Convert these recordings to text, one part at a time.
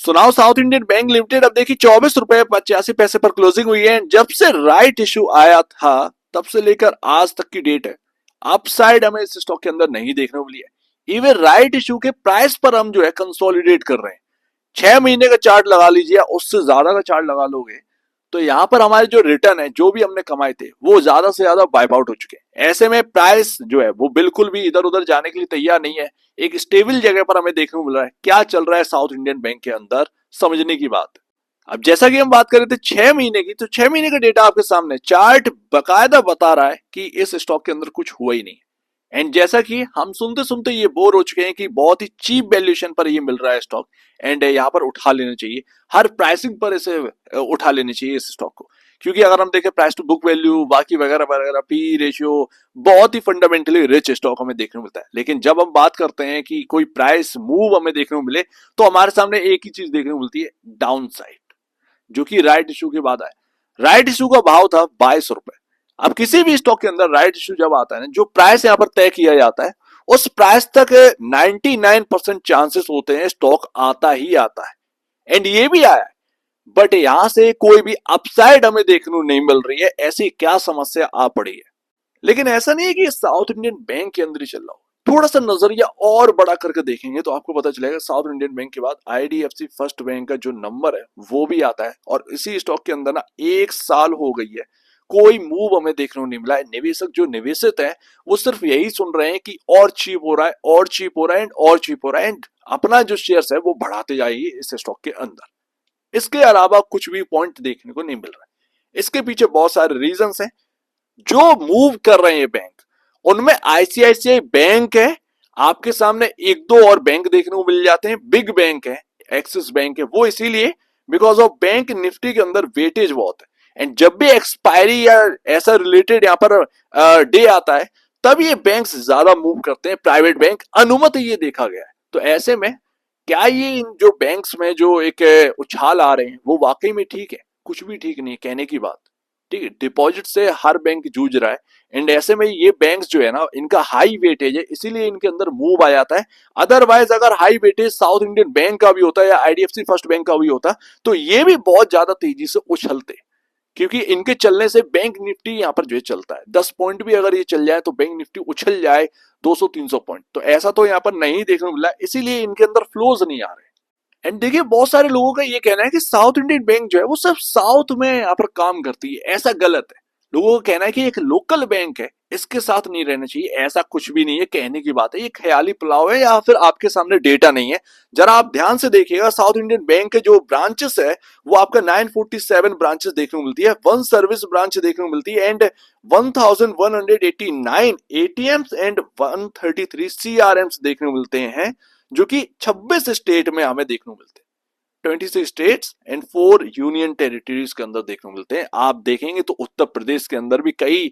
सुनाओ south Indian bank limited अब देखिए 24 रुपए 85 पैसे पर क्लोजिंग हुई है। जब से राइट इशू आया था तब से लेकर आज तक की डेट है, अपसाइड हमें इस स्टॉक के अंदर नहीं देखने को मिली है। इवन राइट इशू के प्राइस पर हम जो है कंसोलिडेट कर रहे हैं। 6 महीने का चार्ट लगा लीजिए, उससे ज्यादा का चार्ट लगा लोगे तो यहाँ पर हमारे जो रिटर्न है, जो भी हमने कमाए थे, वो ज्यादा से ज्यादा वाइप आउट हो चुके हैं। ऐसे में प्राइस जो है वो बिल्कुल भी इधर उधर जाने के लिए तैयार नहीं है। एक स्टेबल जगह पर हमें देखने को मिल रहा है। क्या चल रहा है साउथ इंडियन बैंक के अंदर, समझने की बात है। अब जैसा कि हम बात कर रहे थे 6 महीने की, तो 6 महीने का डेटा आपके सामने, चार्ट बकायदा बता रहा है कि इस स्टॉक के अंदर कुछ हुआ ही नहीं। एंड जैसा कि हम सुनते सुनते ये बोर हो चुके हैं कि बहुत ही चीप वैल्यूएशन पर ये मिल रहा है स्टॉक, एंड यहाँ पर उठा लेना चाहिए, हर प्राइसिंग पर इसे उठा लेनी चाहिए इस स्टॉक को। क्योंकि अगर हम देखें प्राइस टू बुक वैल्यू, बाकी वगैरह वगैरह, पी रेशियो, बहुत ही फंडामेंटली रिच स्टॉक हमें देखने को मिलता है। लेकिन जब हम बात करते हैं कि कोई प्राइस मूव हमें देखने को मिले, तो हमारे सामने एक ही चीज देखने को मिलती है, डाउन साइड, जो कि राइट इशू के बाद आया। राइट इशू का भाव था 22 रुपए। अब किसी भी स्टॉक के अंदर राइट इशू जब आता है ना, जो प्राइस यहां पर तय किया जाता है, उस प्राइस तक 99% चांसेस होते हैं स्टॉक आता ही आता है। एंड ये भी आया है, बट यहां से कोई भी अपसाइड हमें देखने को नहीं मिल रही है। ऐसी क्या समस्या आ पड़ी है? लेकिन ऐसा नहीं है कि साउथ इंडियन बैंक के अंदर ही चल रहा हो। थोड़ा सा नजरिया और बड़ा करके देखेंगे तो आपको पता चलेगा साउथ इंडियन बैंक के बाद आईडीएफसी फर्स्ट बैंक का जो नंबर है वो भी आता है। और इसी स्टॉक के अंदर ना 1 साल हो गई है, कोई मूव हमें देखने को नहीं मिला है। निवेशक जो निवेशित है वो सिर्फ यही सुन रहे हैं कि और चीप हो रहा है, और चीप हो रहा है, और चीप हो रहा है, एंड अपना जो शेयर्स है वो बढ़ाते जाइए इस स्टॉक के अंदर। इसके अलावा कुछ भी पॉइंट देखने को नहीं मिल रहा है। इसके पीछे बहुत सारे रीजंस हैं। जो मूव कर रहे हैं बैंक, उनमें आईसीआईसीआई बैंक है, आपके सामने एक दो और बैंक देखने को मिल जाते हैं। बिग बैंक है, एक्सिस बैंक है, वो इसीलिए बिकॉज ऑफ बैंक निफ्टी के अंदर वेटेज बहुत है। एंड जब भी एक्सपायरी या ऐसा रिलेटेड यहाँ पर डे आता है, तब ये बैंक्स ज्यादा मूव करते हैं, प्राइवेट बैंक, अनुमति ये देखा गया है। तो ऐसे में क्या ये इन जो बैंक्स में जो एक उछाल आ रहे हैं वो वाकई में ठीक है? कुछ भी ठीक नहीं, कहने की बात। ठीक है, डिपॉजिट से हर बैंक जूझ रहा है। एंड ऐसे में ये बैंक्स जो है ना, इनका हाई वेटेज है, इसीलिए इनके अंदर मूव आ जाता है। अदरवाइज अगर high weightage south Indian bank का भी होता है या आईडीएफसी फर्स्ट बैंक का भी होता, तो ये भी बहुत ज्यादा तेजी से उछलते। क्योंकि इनके चलने से बैंक निफ्टी यहाँ पर जो है चलता है। 10 पॉइंट भी अगर ये चल जाए तो बैंक निफ्टी उछल जाए 200-300 पॉइंट। तो ऐसा तो यहाँ पर नहीं देखने को मिला, इसीलिए इनके अंदर फ्लोज नहीं आ रहे। एंड देखिए, बहुत सारे लोगों का ये कहना है कि साउथ इंडियन बैंक जो है वो सिर्फ साउथ में यहाँ पर काम करती है। ऐसा गलत है। लोगों का कहना है कि एक लोकल बैंक है, इसके साथ नहीं रहना चाहिए। ऐसा कुछ भी नहीं है, कहने की बात है, ये ख्याली पुलाव है या फिर आपके सामने डेटा नहीं है। जरा आप ध्यान से देखिएगा, साउथ इंडियन बैंक के जो ब्रांचेस है वो आपका 947 ब्रांचेस देखने को मिलती है, 1 सर्विस ब्रांच देखने को मिलती है, एंड 1189 एटीएम्स एंड 133 सीआरएम्स देखने को मिलते हैं, जो कि 26 स्टेट में हमें देखने को मिलते हैं। 26 स्टेट्स एंड 4 यूनियन टेरिटरीज के अंदर देखने को मिलते हैं। आप देखेंगे तो उत्तर प्रदेश के अंदर भी कई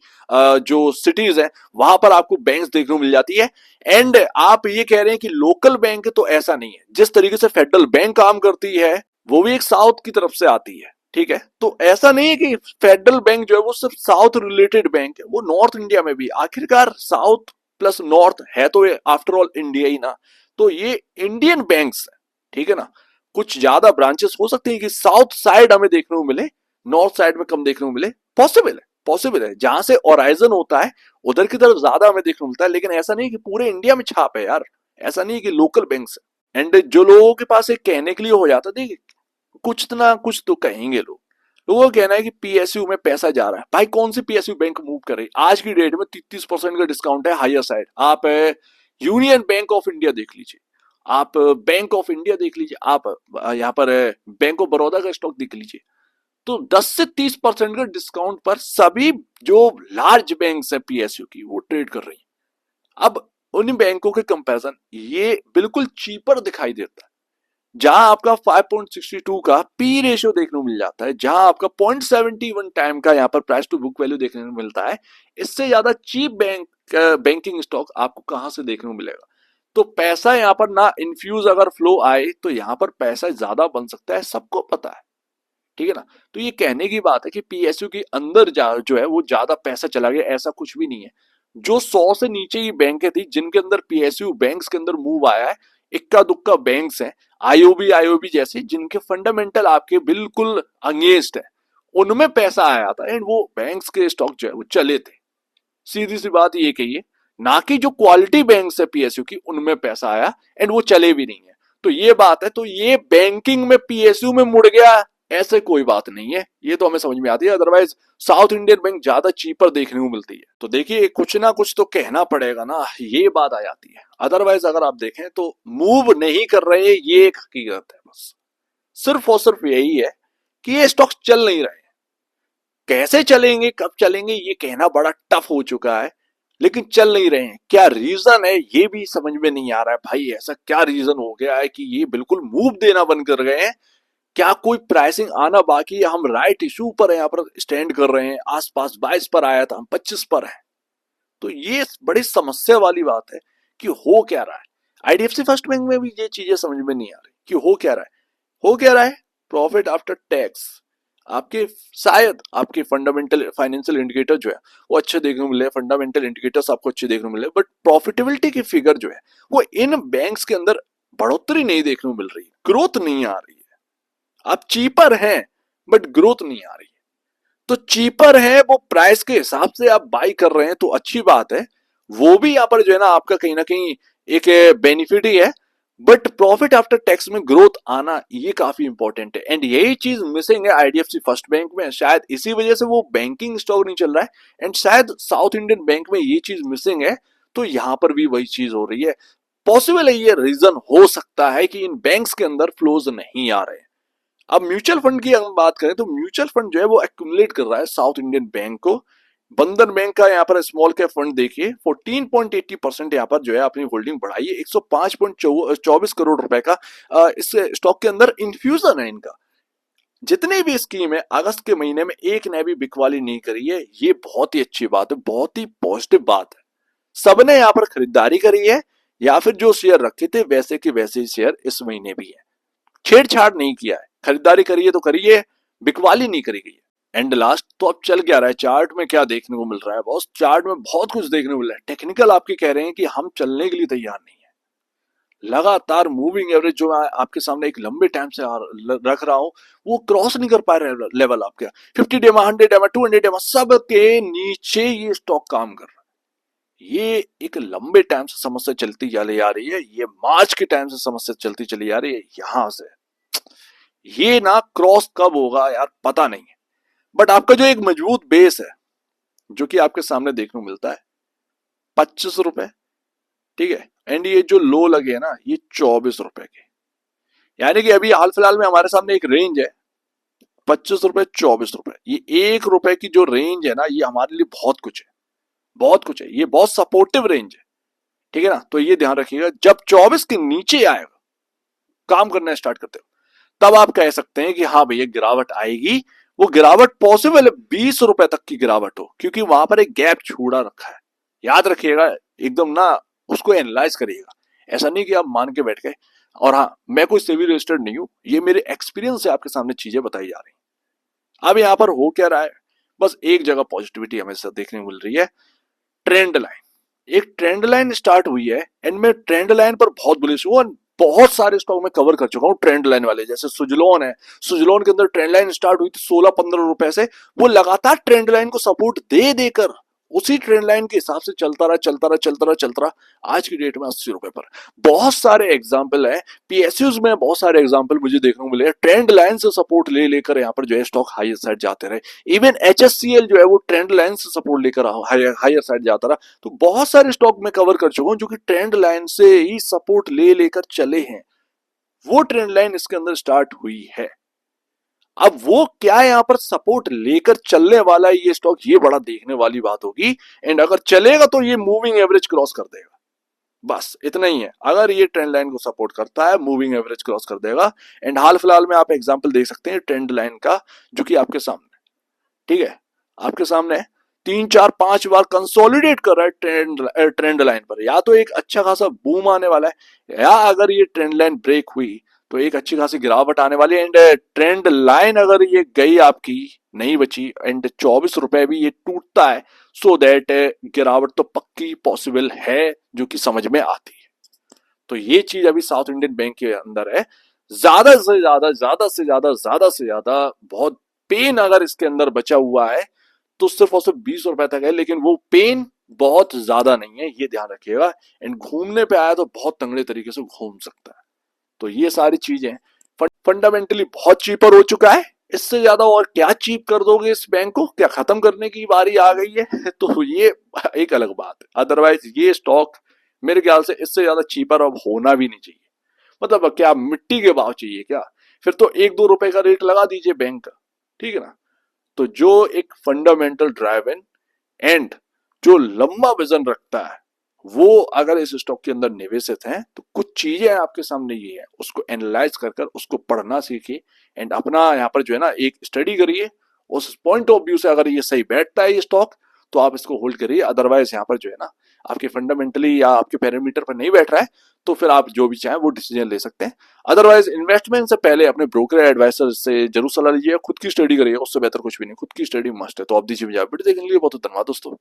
जो सिटीज हैं वहां पर आपको बैंक्स देखने को मिल जाती है। एंड आप ये कह रहे हैं कि लोकल बैंक है, तो ऐसा नहीं है। जिस तरीके से फेडरल बैंक काम करती है वो भी एक साउथ की तरफ से आती है। ठीक है, तो ऐसा नहीं है कि फेडरल बैंक जो है वो सिर्फ साउथ रिलेटेड बैंक है, वो नॉर्थ इंडिया में भी, आखिरकार साउथ प्लस नॉर्थ है तो आफ्टर ऑल इंडिया ही ना। तो ये इंडियन बैंक्स है, ठीक है ना। कुछ ज्यादा ब्रांचेस हो सकते हैं कि साउथ साइड हमें देखने को मिले, नॉर्थ साइड में कम देखने को मिले, पॉसिबल है, पॉसिबल है। जहां से ओराइजन होता है उधर की तरफ ज्यादा हमें देखने को मिलता है। लेकिन ऐसा नहीं कि पूरे इंडिया में छाप है यार, ऐसा नहीं कि लोकल बैंक्स है। एंड जो लोगों के पास एक कहने के लिए हो जाता है, देखिए कुछ ना कुछ तो कहेंगे लोग। लोगों का कहना है कि पीएसयू में पैसा जा रहा है। भाई कौन सी पीएसयू बैंक मूव कर रही है? आज की डेट में 33% का डिस्काउंट है हायर साइड। आप यूनियन बैंक ऑफ इंडिया देख लीजिए, आप बैंक ऑफ इंडिया देख लीजिए, आप यहाँ पर बैंक ऑफ बड़ौदा का स्टॉक देख लीजिए, तो 10 से 30% का डिस्काउंट पर सभी जो लार्ज बैंक्स है पीएसयू की वो ट्रेड कर रही है। अब उन बैंकों के कंपैरिजन ये बिल्कुल चीपर दिखाई देता है। जहां आपका 5.62 का पी रेशियो देखने को मिल जाता है, जहां आपका 0.71 टाइम का यहाँ पर प्राइस टू बुक वैल्यू देखने को मिलता है, इससे ज्यादा चीप बैंकिंग स्टॉक आपको कहां से देखने को मिलेगा? तो पैसा यहाँ पर ना इन्फ्यूज अगर फ्लो आए तो यहाँ पर पैसा ज्यादा बन सकता है, सबको पता है। ठीक है ना। तो ये कहने की बात है कि पीएसयू के अंदर जो है वो ज्यादा पैसा चला गया, ऐसा कुछ भी नहीं है। जो 100 से नीचे ही बैंकें थी जिनके अंदर पीएसयू बैंक्स के अंदर मूव आया है, इक्का दुक्का बैंक्स हैं, आईओबी जैसे, जिनके फंडामेंटल आपके बिल्कुल अगेंस्ट है, उनमें पैसा आया था एंड वो बैंक्स के स्टॉक जो है वो चले थे। सीधी सी बात ये कही है, ना कि जो क्वालिटी बैंक्स है पीएसयू की उनमें पैसा आया एंड वो चले भी नहीं है। तो ये बात है, तो ये बैंकिंग में पीएसयू में मुड़ गया, ऐसे कोई बात नहीं है, ये तो हमें समझ में आती है। अदरवाइज साउथ इंडियन बैंक ज्यादा चीपर देखने को मिलती है। तो देखिए कुछ ना कुछ तो कहना पड़ेगा ना, ये बात आ जाती है। अदरवाइज अगर आप देखें तो मूव नहीं कर रहे, ये एक हकीकत है। बस सिर्फ और सिर्फ यही है कि ये स्टॉक चल नहीं रहे। कैसे चलेंगे, कब चलेंगे, ये कहना बड़ा टफ हो चुका है, लेकिन चल नहीं रहे हैं। क्या रीजन है ये भी समझ में नहीं आ रहा है भाई, ऐसा क्या रीजन हो गया है कि ये बिल्कुल मूव देना बंद कर गए हैं। क्या कोई प्राइसिंग आना बाकी है? हम राइट इशू पर यहाँ पर स्टैंड कर रहे हैं, आसपास 22 पर आया था, हम 25 पर हैं। तो ये बड़ी समस्या वाली बात है कि हो क्या रहा है। आईडीएफसी फर्स्ट बैंक में भी ये चीजें समझ में नहीं आ रही कि हो क्या रहा है। हो क्या रहा है, प्रॉफिट आफ्टर टैक्स आपके, शायद आपके फंडामेंटल फाइनेंशियल इंडिकेटर जो है वो अच्छे देखने को मिले, फंडामेंटल इंडिकेटर्स आपको अच्छे देखने को मिले, बट प्रॉफिटेबिलिटी की फिगर जो है वो इन बैंक्स के अंदर बढ़ोतरी नहीं देखने को मिल रही, ग्रोथ नहीं आ रही है। आप चीपर हैं बट ग्रोथ नहीं आ रही है। तो चीपर है, वो प्राइस के हिसाब से आप बाई कर रहे हैं तो अच्छी बात है, वो भी यहाँ पर जो है ना आपका कहीं ना कहीं एक बेनिफिट ही है। बट प्रॉफिट आफ्टर टैक्स में ग्रोथ आना ये काफी इंपॉर्टेंट है एंड यही चीज मिसिंग है आईडीएफसी फर्स्ट बैंक में। शायद इसी वजह से वो बैंकिंग स्टॉक नहीं चल रहा है एंड शायद साउथ इंडियन बैंक में ये चीज मिसिंग है। तो यहां पर भी वही चीज हो रही है। पॉसिबल है, ये रीजन हो सकता है कि इन बैंक्स के अंदर फ्लोज नहीं आ रहे हैं। अब म्यूचुअल फंड की अगर बात करें तो म्यूचुअल फंड जो है वो एक्यूमुलेट कर रहा है साउथ इंडियन बैंक को। बंधन बैंक का यहाँ पर स्मॉल कैप फंड देखिए 14.80% यहाँ पर जो है अपनी होल्डिंग बढ़ाई है। 105.24 करोड़ रुपए का इस स्टॉक के अंदर इन्फ्यूजन है इनका। जितनी भी स्कीम है अगस्त के महीने में एक ने भी बिकवाली नहीं करी है, ये बहुत ही अच्छी बात है, बहुत ही पॉजिटिव बात है। सबने यहाँ पर खरीदारी करी है या फिर जो शेयर रखे थे वैसे के वैसे ही शेयर इस महीने भी है। छेड़छाड़ नहीं किया है, खरीदारी करिए तो करिए, बिकवाली नहीं करी गई है। एंड लास्ट तो अब चल क्या रहा है, चार्ट में क्या देखने को मिल रहा है बॉस? चार्ट में बहुत कुछ देखने को मिल रहा है। टेक्निकल आपके कह रहे हैं कि हम चलने के लिए तैयार नहीं है। लगातार मूविंग एवरेज जो मैं आपके सामने एक लंबे टाइम से रख रहा हूं वो क्रॉस नहीं कर पा रहे लेवल आपके 50 डे में, 100 डे में, 200 डे में, सब के नीचे ये स्टॉक काम कर रहा है। ये एक लंबे टाइम से समस्या चलती चली आ रही है, ये मार्च के टाइम से समस्या चलती चली आ रही है। यहां से ये ना क्रॉस कब होगा यार पता नहीं है। बट आपका जो एक मजबूत बेस है जो कि आपके सामने देखने को मिलता है 25 रुपए, ठीक है, एंड ये जो लो लगे है ना ये 24 रुपए के, यानी कि अभी हाल फिलहाल में हमारे सामने एक रेंज है 25 रुपए 24 रुपए। ये 1 रुपए की जो रेंज है ना ये हमारे लिए बहुत कुछ है, बहुत कुछ है, ये बहुत सपोर्टिव रेंज है, ठीक है ना। तो ये ध्यान रखिएगा, जब 24 के नीचे आएगा काम करना स्टार्ट करते हो तब आप कह सकते हैं कि हाँ भैया गिरावट आएगी। वो गिरावट पॉसिबल है 20 रुपए तक की गिरावट हो, क्योंकि वहां पर एक गैप छूड़ा रखा है। याद रखिएगा, एकदम ना उसको एनालाइज करिएगा, ऐसा नहीं कि आप मान के बैठ गए। और हाँ, मैं कोई सेबी रजिस्टर्ड नहीं हूं, ये मेरे एक्सपीरियंस से आपके सामने चीजें बताई जा रही हैं। अब यहाँ पर हो क्या रहा है, बस एक जगह पॉजिटिविटी हमें देखने को मिल रही है, ट्रेंड लाइन। एक ट्रेंड लाइन स्टार्ट हुई है एंड मैं ट्रेंड लाइन पर बहुत बुलिश हूं। बहुत सारे स्टॉक में कवर कर चुका हूं ट्रेंड लाइन वाले, जैसे सुजलोन है। सुजलोन के अंदर ट्रेंड लाइन स्टार्ट हुई थी 16-15 रुपए से, वो लगातार ट्रेंड लाइन को सपोर्ट दे देकर उसी ट्रेंड लाइन के हिसाब से चलता रहा चलता रहा चलता रहा चलता रहा, आज की डेट में 80 रुपए पर। बहुत सारे एग्जाम्पल है, पीएसयूज में बहुत सारे एग्जाम्पल मुझे देखने को मिले, ट्रेंड लाइन से सपोर्ट ले लेकर यहाँ पर जो है स्टॉक हायर साइड जाते रहे। इवन एचएससीएल जो है वो ट्रेंड लाइन से सपोर्ट लेकर हायर साइड जाता रहा। तो बहुत सारे स्टॉक में कवर कर चुका हूं जो कि ट्रेंड लाइन से ही सपोर्ट ले लेकर चले हैं। वो ट्रेंड लाइन इसके अंदर स्टार्ट हुई है। अब वो क्या यहाँ पर सपोर्ट लेकर चलने वाला है ये स्टॉक, ये बड़ा देखने वाली बात होगी। एंड अगर चलेगा तो ये मूविंग एवरेज क्रॉस कर देगा, बस इतना ही है। अगर ये ट्रेंड लाइन को सपोर्ट करता है मूविंग एवरेज क्रॉस कर देगा। एंड हाल फिलहाल में आप एग्जांपल देख सकते हैं ट्रेंड लाइन का, जो कि आपके सामने, ठीक है, आपके सामने 3-4-5 बार कंसोलिडेट कर रहा है ट्रेंड लाइन पर। या तो एक अच्छा खासा बूम आने वाला है, या अगर ये ट्रेंड लाइन ब्रेक हुई तो एक अच्छी खासी गिरावट आने वाली है। एंड ट्रेंड लाइन अगर ये गई आपकी, नहीं बची, एंड 24 रुपए भी ये टूटता है, सो दैट गिरावट तो पक्की पॉसिबल है, जो कि समझ में आती है। तो ये चीज अभी साउथ इंडियन बैंक के अंदर है। ज्यादा से ज्यादा ज्यादा से ज्यादा ज्यादा से ज्यादा बहुत पेन अगर इसके अंदर बचा हुआ है तो सिर्फ और सिर्फ 20 रुपए तक है, लेकिन वो पेन बहुत ज्यादा नहीं है, ये ध्यान रखिएगा। एंड घूमने पे आया तो बहुत तंगड़े तरीके से घूम सकता है। तो ये सारी चीजें फंडामेंटली बहुत चीपर हो चुका है। इससे ज्यादा और क्या चीप कर दोगे इस बैंक को, क्या खत्म करने की बारी आ गई है तो ये एक अलग बात है। अदरवाइज ये स्टॉक मेरे ख्याल से इससे ज्यादा चीपर अब होना भी नहीं चाहिए। मतलब क्या मिट्टी के भाव चाहिए क्या? फिर तो 1-2 रुपए का रेट लगा दीजिए बैंक का, ठीक है ना। तो जो एक फंडामेंटल ड्राइवन एंड जो लंबा विजन रखता है, वो अगर इस स्टॉक के अंदर निवेशित हैं तो कुछ चीजें आपके सामने ये है, उसको एनालाइज कर कर उसको पढ़ना सीखिए एंड अपना यहाँ पर जो है ना एक स्टडी करिए। उस पॉइंट ऑफ व्यू से अगर ये सही बैठता है ये स्टॉक तो आप इसको होल्ड करिए। अदरवाइज यहाँ पर जो है ना आपके फंडामेंटली या आपके पैरामीटर पर नहीं बैठ रहा है तो फिर आप जो भी चाहें वो डिसीजन ले सकते हैं। अदरवाइज इन्वेस्टमेंट से पहले अपने ब्रोकर एडवाइजर से जरूर सलाह लीजिए, खुद की स्टडी करिए, उससे बेहतर कुछ भी नहीं। खुद की स्टडी मस्ट है। तो आप दीजिए मुझे वीडियो देखने के लिए बहुत धन्यवाद दोस्तों।